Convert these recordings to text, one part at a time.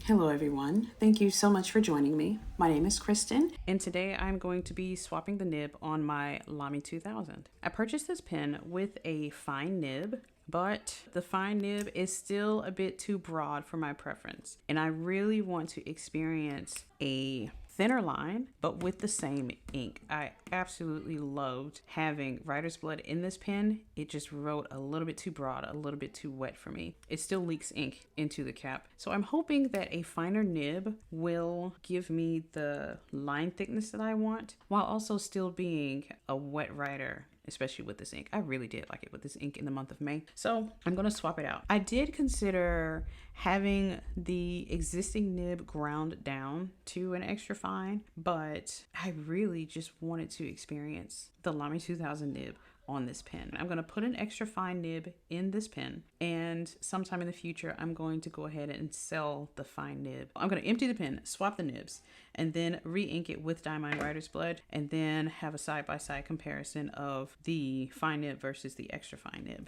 Hello everyone, thank you so much for joining me. My name is Kristen and today I'm going to be swapping the nib on my LAMY 2000. I purchased this pen with a fine nib, but the fine nib is still a bit too broad for my preference, and I really want to experience a thinner line but with the same ink. I absolutely loved having writer's blood in this pen. It just wrote a little bit too broad, a little bit too wet for me. It still leaks ink into the cap, so I'm hoping that a finer nib will give me the line thickness that I want while also still being a wet writer, especially with this ink. I really did like it with this ink in the month of May. So I'm gonna swap it out. I did consider having the existing nib ground down to an extra fine, but I really just wanted to experience the LAMY 2000 nib on this pen. I'm going to put an extra fine nib in this pen, and sometime in the future I'm going to go ahead and sell the fine nib. I'm going to empty the pen, swap the nibs, and then re-ink it with Diamine Writer's Blood, and then have a side-by-side comparison of the fine nib versus the extra fine nib.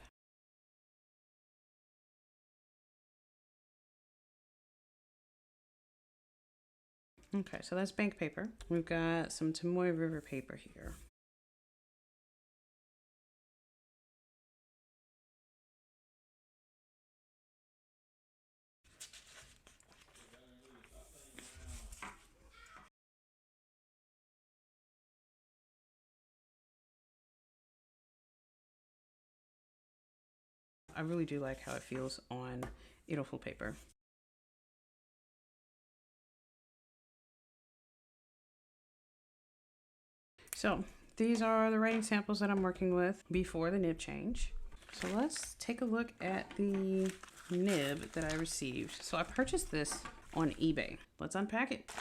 Okay, so that's bank paper. We've got some Tomoe River paper here. I really do like how it feels on Edelful paper. So these are the writing samples that I'm working with before the nib change. So let's take a look at the nib that I received. So I purchased this on eBay. Let's unpack it.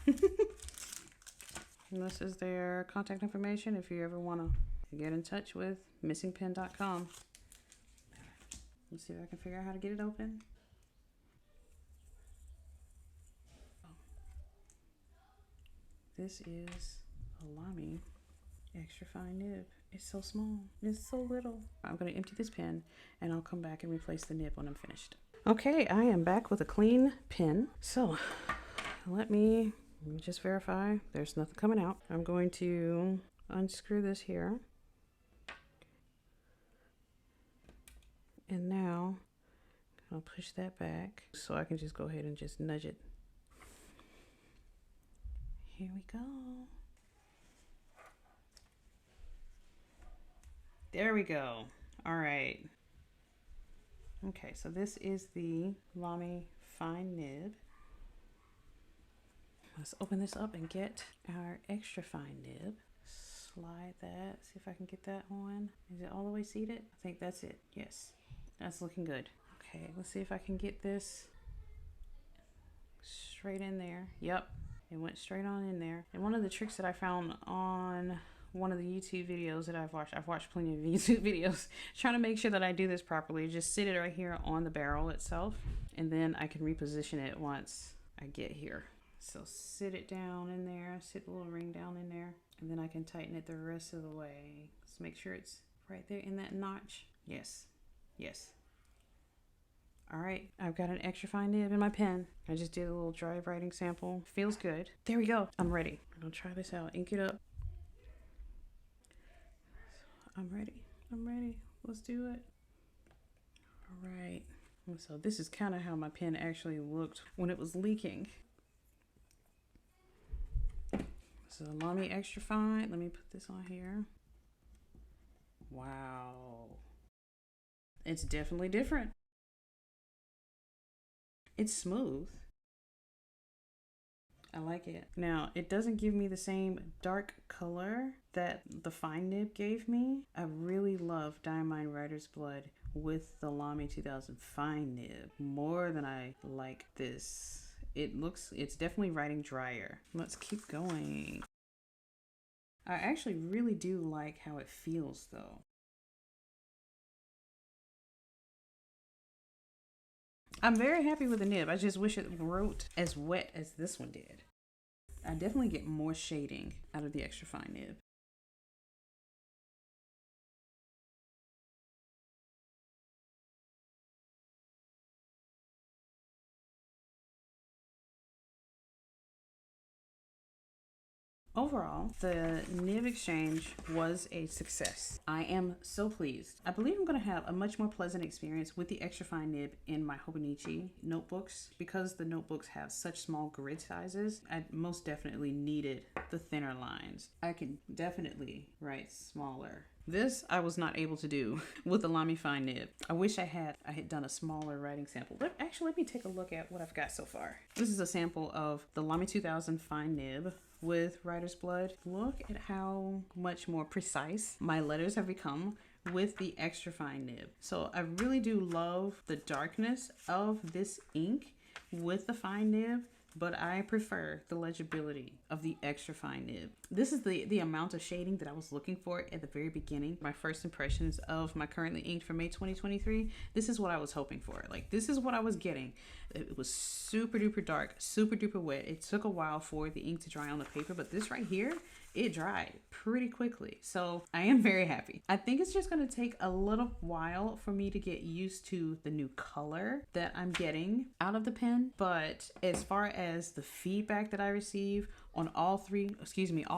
And this is their contact information if you ever want to get in touch with missingpen.com. Let's see if I can figure out how to get it open. This is a LAMY extra fine nib. It's so small. It's so little. I'm going to empty this pen and I'll come back and replace the nib when I'm finished. Okay, I am back with a clean pen. So let me just verify there's nothing coming out. I'm going to unscrew this here. And now I'll push that back so I can just go ahead and just nudge it. Here we go. There we go. All right. Okay, so this is the LAMY fine nib. Let's open this up and get our extra fine nib. Slide that, see if I can get that on. Is it all the way seated? I think that's it. Yes, that's looking good. Okay, let's see if I can get this straight in there. Yep, it went straight on in there. And one of the tricks that I found on one of the YouTube videos that I've watched plenty of YouTube videos, trying to make sure that I do this properly. Just sit it right here on the barrel itself, and then I can reposition it once I get here. So sit it down in there, sit the little ring down in there, and then I can tighten it the rest of the way. Let's make sure it's right there in that notch. Yes, yes. All right, I've got an extra fine nib in my pen. I just did a little dry writing sample. Feels good. There we go. I'm ready. I'm gonna try this out. Ink it up. I'm ready. I'm ready. Let's do it. All right. So this is kind of how my pen actually looked when it was leaking. This is a LAMY extra fine. Let me put this on here. Wow. It's definitely different. It's smooth. I like it. Now, it doesn't give me the same dark color that the fine nib gave me. I really love Diamine Writer's Blood with the LAMY 2000 fine nib more than I like this. It's definitely writing drier. Let's keep going. I actually really do like how it feels though. I'm very happy with the nib. I just wish it wrote as wet as this one did. I definitely get more shading out of the extra fine nib. Overall, the nib exchange was a success. I am so pleased. I believe I'm going to have a much more pleasant experience with the extra fine nib in my Hobonichi notebooks. Because the notebooks have such small grid sizes, I most definitely needed the thinner lines. I can definitely write smaller. This I was not able to do with the LAMY fine nib. I wish I had done a smaller writing sample. But actually, let me take a look at what I've got so far. This is a sample of the LAMY 2000 fine nib with writer's blood. Look at how much more precise my letters have become with the extra fine nib. So I really do love the darkness of this ink with the fine nib, but I prefer the legibility of the extra fine nib. This is the amount of shading that I was looking for at the very beginning. My first impressions of my currently inked for May 2023, this is what I was hoping for. Like, this is what I was getting. It was super duper dark, super duper wet. It took a while for the ink to dry on the paper, but this right here, it dried pretty quickly. So I am very happy. I think it's just gonna take a little while for me to get used to the new color that I'm getting out of the pen. But as far as the feedback that I receive on all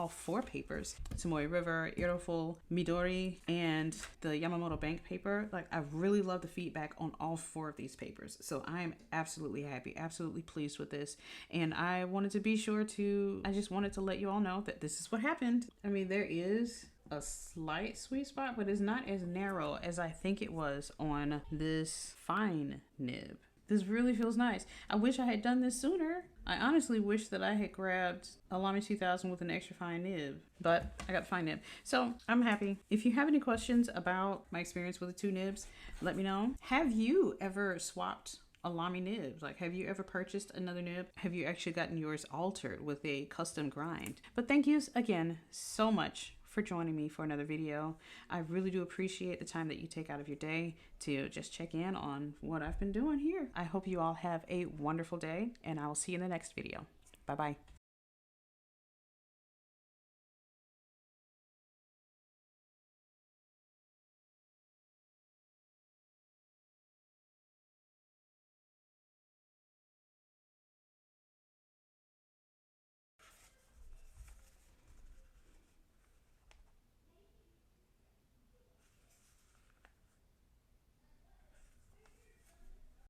four papers, Tomoe River, Iroful, Midori, and the Yamamoto Bank paper, like, I really love the feedback on all four of these papers. So I'm absolutely happy, absolutely pleased with this. And I wanted to be sure to, I just wanted to let you all know that this is what happened. I mean, there is a slight sweet spot, but it's not as narrow as I think it was on this fine nib. This really feels nice. I wish I had done this sooner. I honestly wish that I had grabbed a LAMY 2000 with an extra fine nib, but I got the fine nib. So I'm happy. If you have any questions about my experience with the two nibs, let me know. Have you ever swapped a LAMY nib? Like, have you ever purchased another nib? Have you actually gotten yours altered with a custom grind? But thank you again so much for joining me for another video. I really do appreciate the time that you take out of your day to just check in on what I've been doing here. I hope you all have a wonderful day, and I will see you in the next video. Bye-bye.